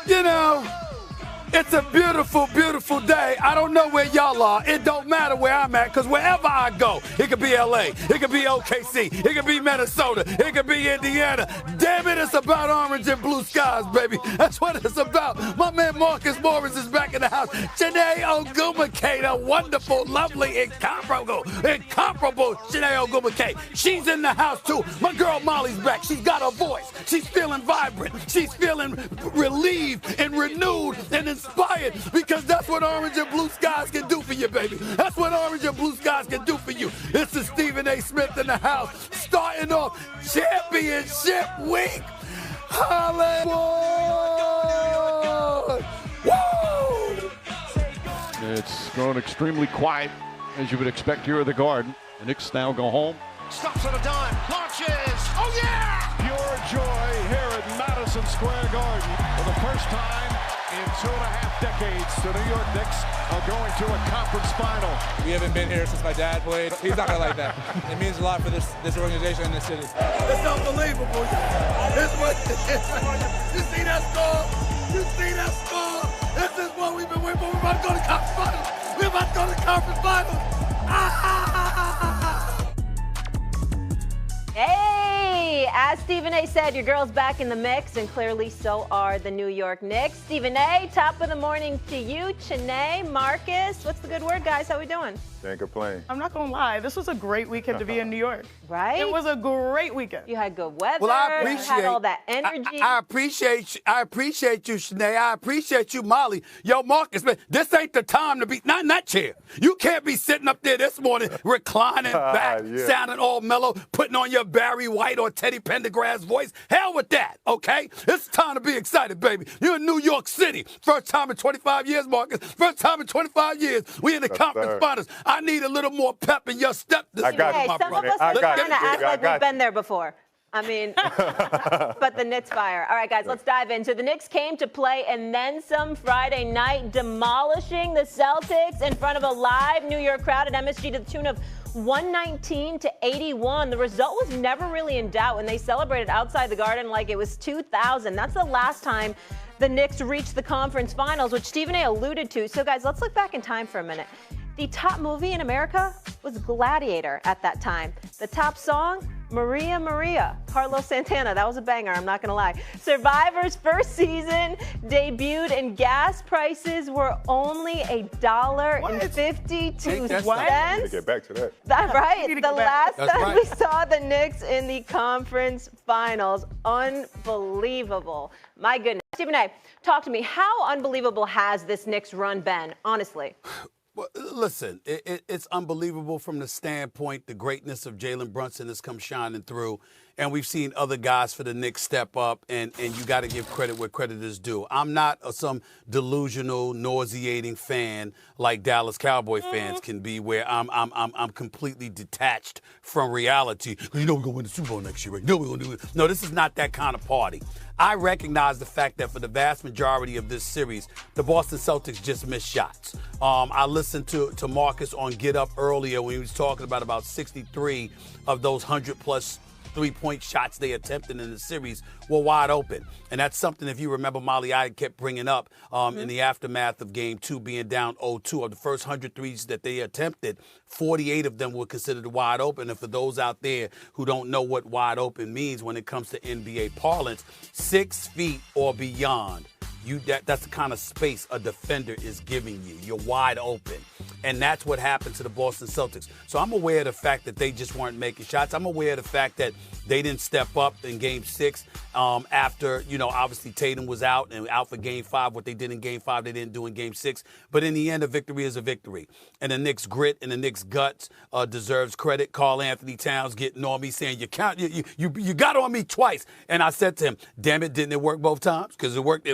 You know, it's a beautiful, beautiful day. I don't know where y'all are. It don't matter where I'm at, because wherever I go, it could be L.A., it could be OKC, it could be Minnesota, it could be Indiana. Damn it, it's about orange and blue skies, baby. That's what it's about. My man Marcus Morris is back in the house. Janae Ogumake, the wonderful, lovely, incomparable Janae Ogumake. She's in the house, too. My girl Molly's back. She's got a voice. She's feeling vibrant. She's feeling relieved and renewed and inspired, because that's what orange and blue skies can do for you, baby. That's what orange and blue skies can do for you. This is Stephen A. Smith in the house, starting off championship week. Hollywood! Woo! It's grown extremely quiet, as you would expect here at the Garden. The Knicks now go home. Stops on a dime, launches, oh yeah! Pure joy here at Madison Square Garden. For the first time in 2.5 decades, the New York Knicks are going to a conference final. We haven't been here since my dad played. He's not gonna like that. It means a lot for this organization and this city. It's unbelievable. You see that score? You see that score? This is what we've been waiting for. We're about to go to the conference finals. We're about to go to the conference finals. Hey, as Stephen A. said, your girl's back in the mix, and clearly so are the New York Knicks. Stephen A., top of the morning to you. Chanae, Marcus, what's the good word, guys? How we doing? Can't complain. I'm not going to lie. This was a great weekend to be in New York. Right? It was a great weekend. You had good weather. Well, I appreciate, you had all that energy. I appreciate you, Shanae. I appreciate you, Molly. Yo, Marcus, man, this ain't the time to be, not in that chair. You can't be sitting up there this morning, reclining back, sounding all mellow, putting on your Barry White or Teddy Pendergrass voice. Hell with that, okay? It's time to be excited, baby. You're in New York City. First time in 25 years, Marcus. First time in 25 years. We in the conference finals. I need a little more pep in your step this morning, my some brother. of us are trying to act like we've been there before. I mean, but the Knicks fire. All right, guys, let's dive in. So the Knicks came to play and then some Friday night, demolishing the Celtics in front of a live New York crowd at MSG to the tune of 119-81. The result was never really in doubt, and they celebrated outside the Garden like it was 2000. That's the last time the Knicks reached the conference finals, which Stephen A. alluded to. So, guys, let's look back in time for a minute. The top movie in America was Gladiator at that time. The top song, Maria Maria, Carlos Santana. That was a banger, I'm not gonna lie. Survivor's first season debuted and gas prices were only $1.52. What? I need to get back to that. That's right. The last time we saw the Knicks in the conference finals. Unbelievable. My goodness. Stephen A., talk to me. How unbelievable has this Knicks run been, honestly? Well, listen, it's unbelievable from the standpoint the greatness of Jalen Brunson has come shining through. And we've seen other guys for the Knicks step up, and you got to give credit where credit is due. I'm not some delusional, nauseating fan like Dallas Cowboy fans can be, where I'm completely detached from reality. You know we're gonna win the Super Bowl next year, right? No, we're gonna do it. No, this is not that kind of party. I recognize the fact that for the vast majority of this series, the Boston Celtics just missed shots. I listened to Marcus on Get Up earlier when he was talking about 63 of those 100-plus three-point shots they attempted in the series were wide open. And that's something, if you remember, Molly, I kept bringing up in the aftermath of Game 2 being down 0-2. Of the first 100 threes that they attempted, 48 of them were considered wide open. And for those out there who don't know what wide open means when it comes to NBA parlance, 6 feet or beyond. That's the kind of space a defender is giving you. You're wide open. And that's what happened to the Boston Celtics. So I'm aware of the fact that they just weren't making shots. I'm aware of the fact that they didn't step up in Game 6 after, obviously Tatum was out and out for Game 5. What they did in Game 5, they didn't do in Game 6. But in the end, a victory is a victory. And the Knicks' grit and the Knicks' guts deserves credit. Karl Anthony Towns getting on me saying, you got on me twice. And I said to him, damn it, didn't it work both times? Because it worked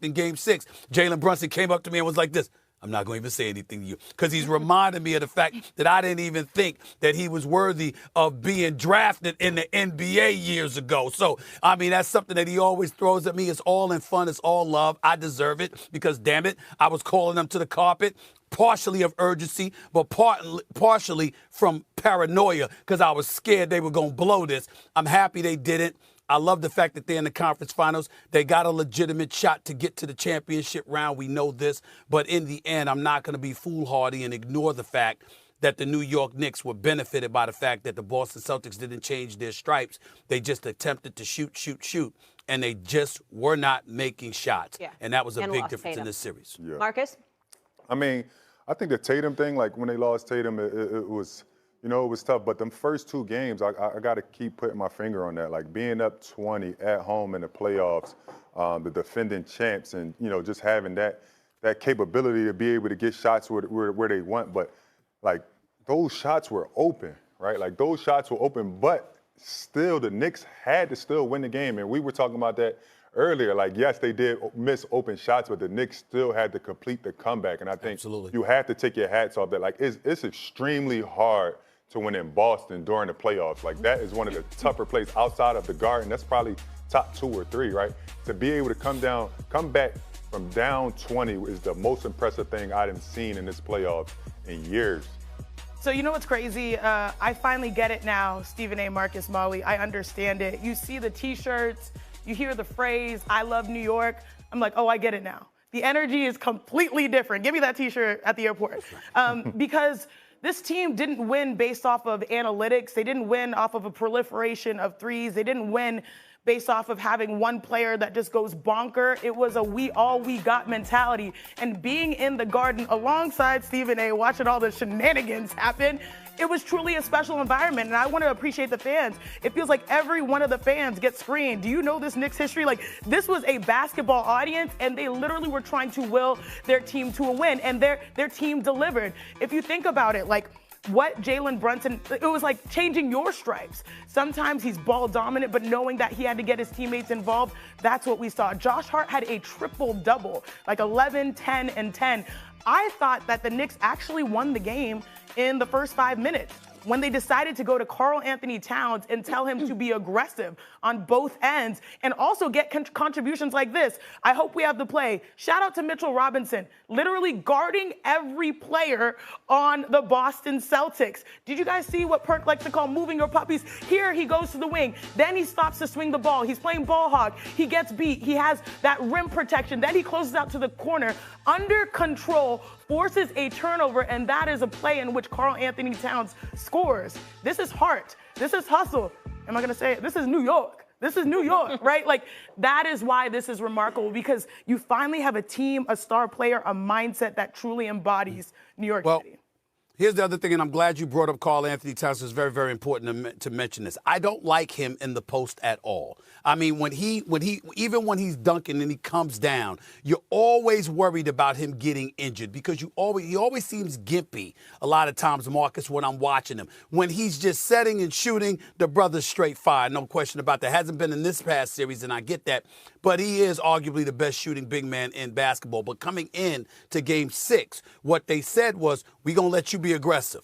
in Game 6. Jalen Brunson came up to me and was like this. I'm not going to even say anything to you, because he's reminded me of the fact that I didn't even think that he was worthy of being drafted in the NBA years ago. So, that's something that he always throws at me. It's all in fun. It's all love. I deserve it because, damn it, I was calling them to the carpet, partially of urgency, but partially from paranoia, because I was scared they were going to blow this. I'm happy they didn't. I love the fact that they're in the conference finals. They got a legitimate shot to get to the championship round. We know this. But in the end, I'm not going to be foolhardy and ignore the fact that the New York Knicks were benefited by the fact that the Boston Celtics didn't change their stripes. They just attempted to shoot, and they just were not making shots. Yeah. And that was a And big lost difference Tatum. in this series. Yeah. Marcus? I mean, I think the Tatum thing, like when they lost Tatum, it was, it was tough. But them first 2 games, I got to keep putting my finger on that. Like being up 20 at home in the playoffs, the defending champs, and, just having that capability to be able to get shots where they want. But, like, those shots were open, right? Like, those shots were open, but still the Knicks had to still win the game. And we were talking about that earlier. Like, yes, they did miss open shots, but the Knicks still had to complete the comeback. And I think you have to take your hats off that. Like, it's extremely hard to win in Boston during the playoffs. Like, that is one of the tougher plays outside of the Garden. That's probably top 2 or 3, right? To be able to come back from down 20 is the most impressive thing I've seen in this playoffs in years. So you know what's crazy? I finally get it now, Stephen A. Marcus Molly. I understand it. You see the T-shirts, you hear the phrase, I love New York. I'm like, oh, I get it now. The energy is completely different. Give me that T-shirt at the airport. Because this team didn't win based off of analytics. They didn't win off of a proliferation of threes. They didn't win based off of having one player that just goes bonker. It was a we got mentality. And being in the Garden alongside Stephen A., watching all the shenanigans happen, it was truly a special environment, and I want to appreciate the fans. It feels like every one of the fans gets screened. Do you know this Knicks history? Like, this was a basketball audience, and they literally were trying to will their team to a win, and their team delivered. If you think about it, like, what Jalen Brunson, it was like changing your stripes. Sometimes he's ball dominant, but knowing that he had to get his teammates involved, that's what we saw. Josh Hart had a triple-double, like 11, 10, and 10. I thought that the Knicks actually won the game in the first 5 minutes when they decided to go to Karl Anthony Towns and tell him to be aggressive on both ends and also get contributions like this. I hope we have the play. Shout out to Mitchell Robinson, literally guarding every player on the Boston Celtics. Did you guys see what Perk likes to call moving your puppies? Here he goes to the wing. Then he stops to swing the ball. He's playing ball hog. He gets beat. He has that rim protection. Then he closes out to the corner. Under control, forces a turnover, and that is a play in which Karl Anthony Towns scores. This is heart. This is hustle. Am I going to say it? This is New York. This is New York, right? Like, that is why this is remarkable, because you finally have a team, a star player, a mindset that truly embodies New York City. Here's the other thing, and I'm glad you brought up Karl Anthony Towns. It's very, very important to mention this. I don't like him in the post at all. I mean, even when he's dunking and he comes down, you're always worried about him getting injured because he always seems gimpy a lot of times, Marcus, when I'm watching him. When he's just setting and shooting, the brother's straight fire, no question about that. Hasn't been in this past series, and I get that. But he is arguably the best shooting big man in basketball. But coming in to Game 6, what they said was, we're going to let you be aggressive.